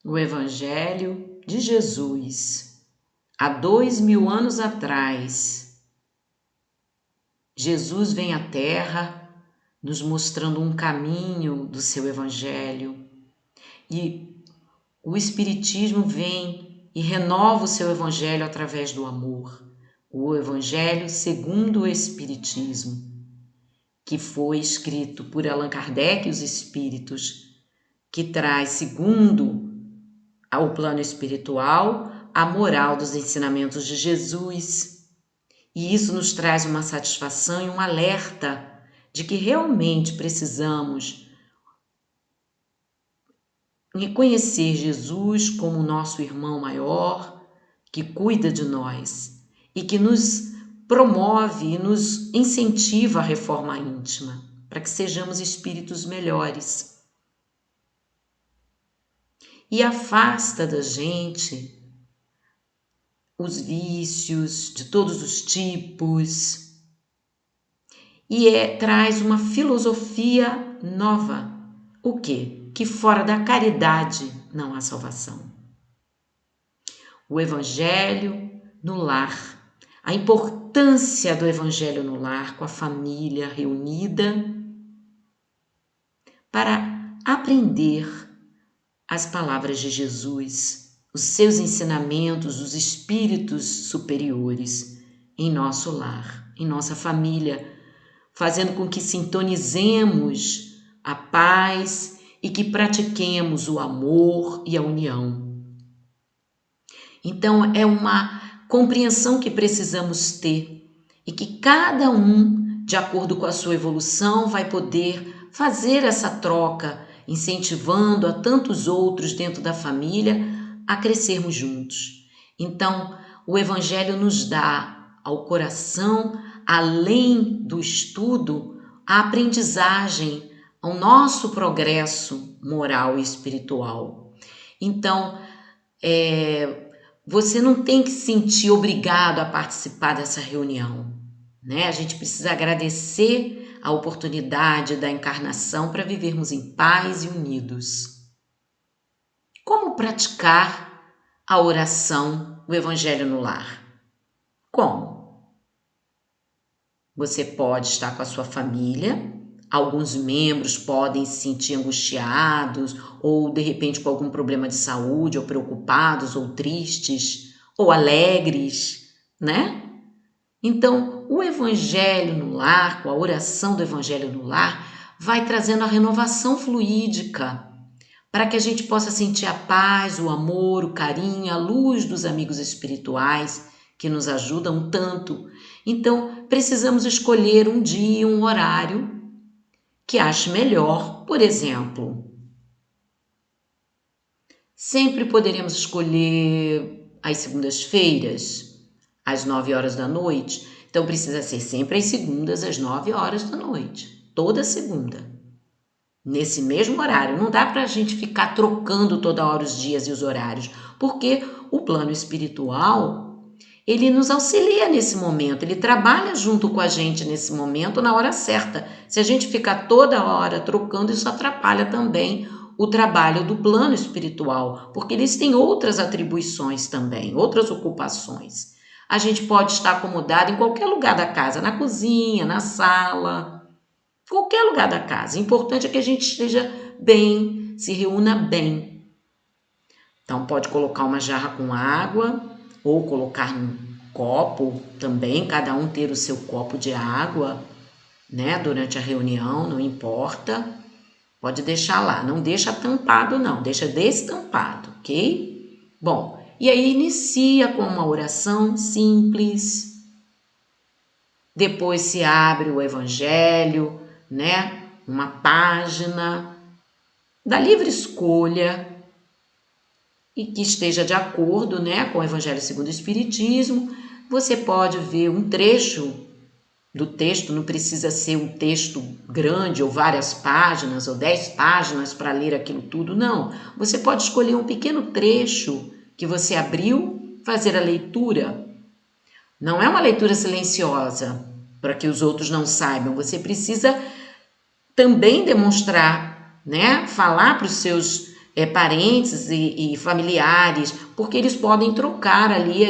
O Evangelho de Jesus. Há 2000 anos atrás, Jesus vem à Terra nos mostrando um caminho do seu Evangelho. E o Espiritismo vem e renova o seu Evangelho através do amor. O Evangelho segundo o Espiritismo, que foi escrito por Allan Kardec e os Espíritos, que traz, segundo o plano espiritual, a moral dos ensinamentos de Jesus. E isso nos traz uma satisfação e um alerta de que realmente precisamos reconhecer Jesus como nosso irmão maior, que cuida de nós e que nos promove e nos incentiva a reforma íntima, para que sejamos espíritos melhores. E afasta da gente os vícios de todos os tipos e traz uma filosofia nova. O quê? Que fora da caridade não há salvação. O Evangelho no lar, a importância do Evangelho no lar, com a família reunida, para aprender as palavras de Jesus, os seus ensinamentos, os espíritos superiores em nosso lar, em nossa família, fazendo com que sintonizemos a paz e que pratiquemos o amor e a união. Então, é uma compreensão que precisamos ter e que cada um, de acordo com a sua evolução, vai poder fazer essa troca, incentivando a tantos outros dentro da família a crescermos juntos. Então, o Evangelho nos dá ao coração, além do estudo, a aprendizagem, ao nosso progresso moral e espiritual. Então, você não tem que se sentir obrigado a participar dessa reunião, né? A gente precisa agradecer a oportunidade da encarnação para vivermos em paz e unidos. Como praticar a oração, o Evangelho no lar? Como? Você pode estar com a sua família, alguns membros podem se sentir angustiados ou de repente com algum problema de saúde, ou preocupados, ou tristes, ou alegres, né? Então, o Evangelho no lar, com a oração do Evangelho no lar, vai trazendo a renovação fluídica para que a gente possa sentir a paz, o amor, o carinho, a luz dos amigos espirituais que nos ajudam tanto. Então, precisamos escolher um dia, um horário que ache melhor. Por exemplo, sempre poderemos escolher as segundas-feiras, às 9 horas da noite. Então, precisa ser sempre às segundas, às 9 horas da noite. Toda segunda. Nesse mesmo horário. Não dá para a gente ficar trocando toda hora os dias e os horários. Porque o plano espiritual, ele nos auxilia nesse momento. Ele trabalha junto com a gente nesse momento, na hora certa. Se a gente ficar toda hora trocando, isso atrapalha também o trabalho do plano espiritual, porque eles têm outras atribuições também, outras ocupações. A gente pode estar acomodado em qualquer lugar da casa, na cozinha, na sala, qualquer lugar da casa. O importante é que a gente esteja bem, se reúna bem. Então, pode colocar uma jarra com água ou colocar num copo também, cada um ter o seu copo de água, né, durante a reunião, não importa. Pode deixar lá, não deixa tampado não, deixa destampado, ok? Bom, e aí inicia com uma oração simples, depois se abre o Evangelho, né? Uma página da livre escolha e que esteja de acordo, né, com o Evangelho segundo o Espiritismo. Você pode ver um trecho do texto, não precisa ser um texto grande ou várias páginas ou 10 páginas para ler aquilo tudo, não. Você pode escolher um pequeno trecho que você abriu, fazer a leitura. Não é uma leitura silenciosa para que os outros não saibam. Você precisa também demonstrar, né? Falar para os seus parentes e familiares, porque eles podem trocar ali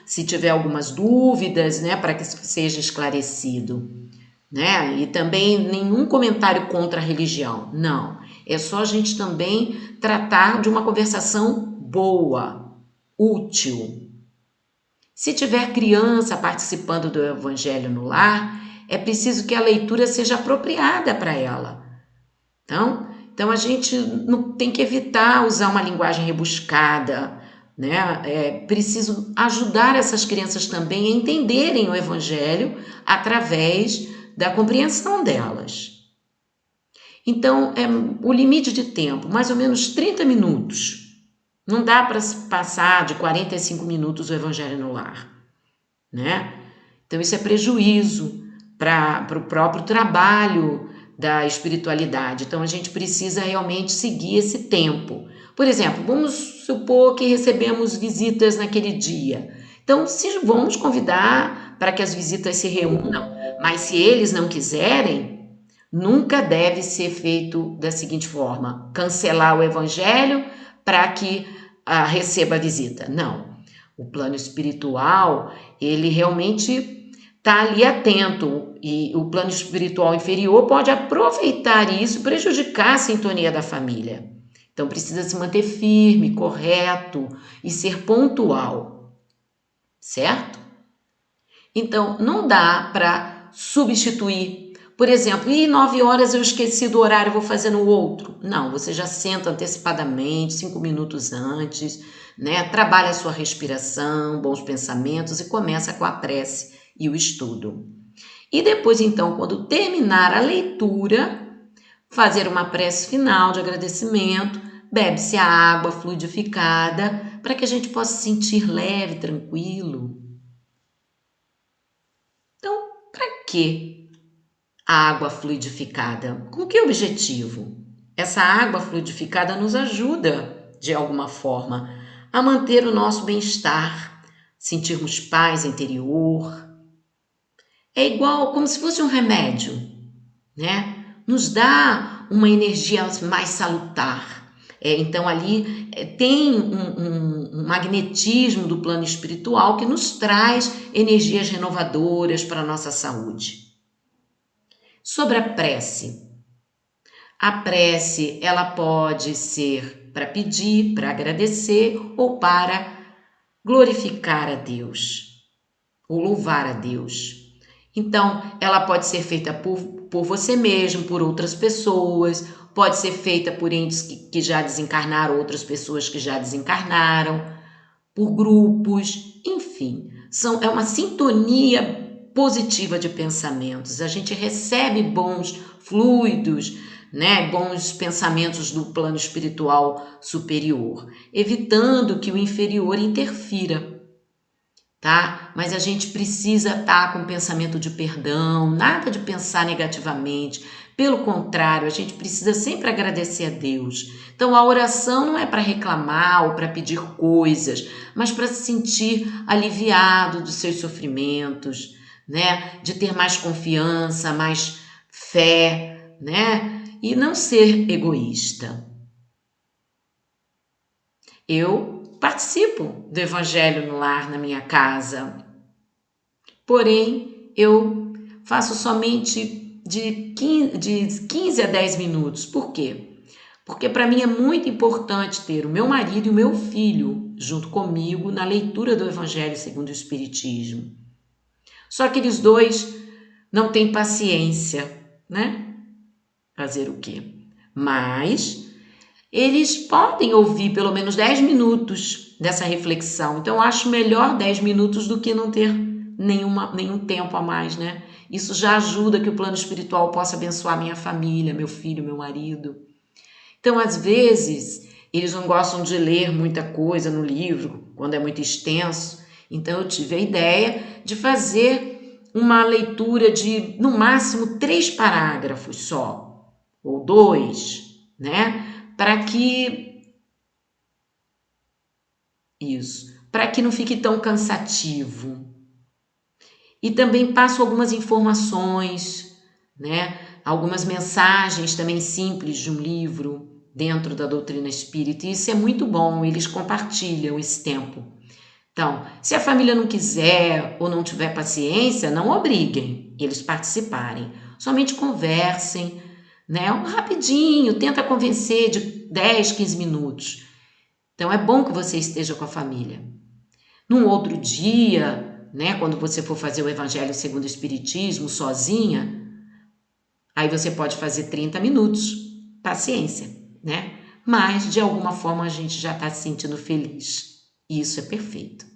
se tiver algumas dúvidas, né, para que seja esclarecido, né? E também nenhum comentário contra a religião, não. É só a gente também tratar de uma conversação boa, útil. Se tiver criança participando do Evangelho no lar, é preciso que a leitura seja apropriada para ela. Então a gente não tem que evitar usar uma linguagem rebuscada, né? É preciso ajudar essas crianças também a entenderem o Evangelho através da compreensão delas. Então, o limite de tempo, mais ou menos 30 minutos. Não dá para passar de 45 minutos o Evangelho no lar, né? Então, isso é prejuízo para o próprio trabalho da espiritualidade. Então, a gente precisa realmente seguir esse tempo. Por exemplo, vamos supor que recebemos visitas naquele dia. Então, se vamos convidar para que as visitas se reúnam, mas se eles não quiserem, nunca deve ser feito da seguinte forma: cancelar o evangelho para que receba a visita. Não. O plano espiritual, ele realmente está ali atento, e o plano espiritual inferior pode aproveitar isso e prejudicar a sintonia da família. Então precisa se manter firme, correto e ser pontual, certo? Então não dá para substituir. Por exemplo, 9 horas eu esqueci do horário, vou fazer no outro. Não, você já senta antecipadamente, 5 minutos antes, né? Trabalha a sua respiração, bons pensamentos e começa com a prece e o estudo. E depois, então, quando terminar a leitura, fazer uma prece final de agradecimento, bebe-se a água fluidificada para que a gente possa se sentir leve, tranquilo. Então, para que a água fluidificada? Com que objetivo? Essa água fluidificada nos ajuda, de alguma forma, a manter o nosso bem-estar, sentirmos paz interior. É igual como se fosse um remédio, né? Nos dá uma energia mais salutar. Então ali tem um magnetismo do plano espiritual que nos traz energias renovadoras para a nossa saúde. Sobre a prece. A prece, ela pode ser para pedir, para agradecer ou para glorificar a Deus, ou louvar a Deus. Então, ela pode ser feita por você mesmo, por outras pessoas, pode ser feita por entes que já desencarnaram, outras pessoas que já desencarnaram, por grupos, enfim. É uma sintonia positiva de pensamentos. A gente recebe bons fluidos, né, bons pensamentos do plano espiritual superior, evitando que o inferior interfira. Tá? Mas a gente precisa estar com pensamento de perdão, nada de pensar negativamente. Pelo contrário, a gente precisa sempre agradecer a Deus. Então a oração não é para reclamar ou para pedir coisas, mas para se sentir aliviado dos seus sofrimentos, né? De ter mais confiança, mais fé, né? E não ser egoísta. Eu participo do Evangelho no lar na minha casa, porém eu faço somente de 15 a 10 minutos. Por quê? Porque para mim é muito importante ter o meu marido e o meu filho junto comigo na leitura do Evangelho segundo o Espiritismo. Só que eles dois não têm paciência, né? Fazer o quê? Mas eles podem ouvir pelo menos 10 minutos dessa reflexão. Então, eu acho melhor 10 minutos do que não ter nenhum tempo a mais, né? Isso já ajuda que o plano espiritual possa abençoar minha família, meu filho, meu marido. Então, às vezes, eles não gostam de ler muita coisa no livro, quando é muito extenso. Então, eu tive a ideia de fazer uma leitura de, no máximo, 3 parágrafos só, ou 2, né? Para que não fique tão cansativo. E também passo algumas informações, né? Algumas mensagens também simples de um livro, dentro da doutrina espírita, e isso é muito bom, eles compartilham esse tempo. Então, se a família não quiser ou não tiver paciência, não obriguem eles participarem. Somente conversem, né? Rapidinho, tenta convencer de 10, 15 minutos. Então, é bom que você esteja com a família. Num outro dia, né, quando você for fazer o Evangelho segundo o Espiritismo sozinha, aí você pode fazer 30 minutos, paciência, né? Mas, de alguma forma, a gente já está se sentindo feliz. E isso é perfeito.